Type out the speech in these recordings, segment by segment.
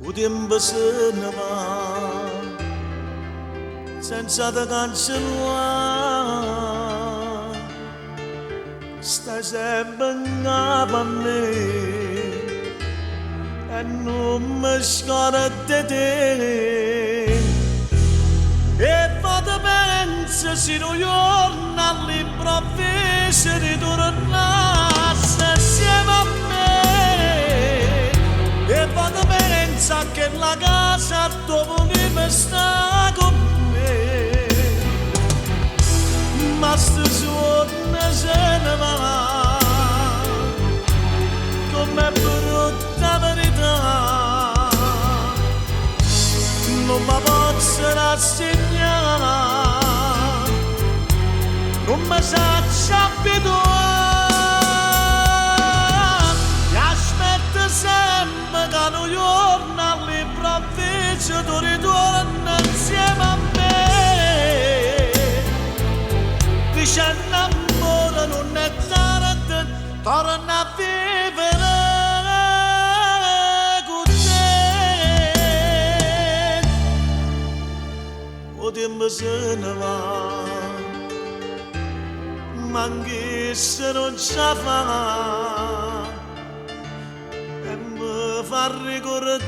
un tempo se ne va senza da cancellare, stai sempre in capo a me e non mi scordo te. E vado pensa se un giorno all'improvviso ritornasse insieme a me. E vado pensa che la casa dove volevo sta con me, ma sto giorno se ne va come brutta verità. Non mi posso rassegnare, non mi saccio abituare. E aspetto sempre che un giorno all'improvviso tu ritorni insieme a me. Dicendo amore non è tardi, torna a vivere. O tempo se ne va, ma anche se non ce la fa, e mi fa ricordare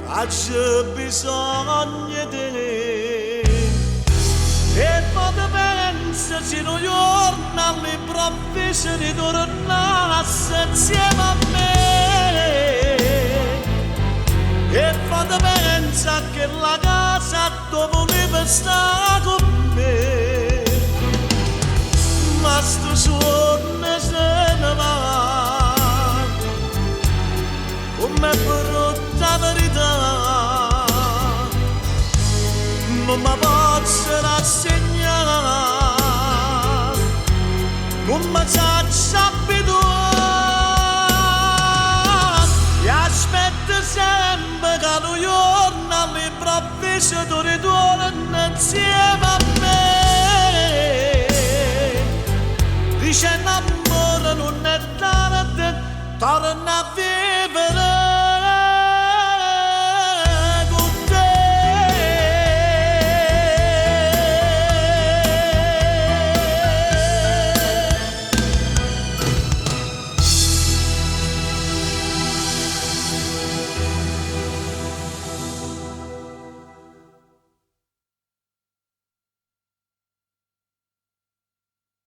che c'è bisogno di te. E poi pensa se un giorno all'improvviso ritornasse insieme a me. E fate pensa che la casa dove volevo sta con me, ma sto giorno se ne va come brutta verità. Non mi posso rassegnare, non mi saccio abituare. E aspetto sempre che un giorno all'improvviso tu ritorni insieme a me. Dicendo amore non è tardi, torna a vivere.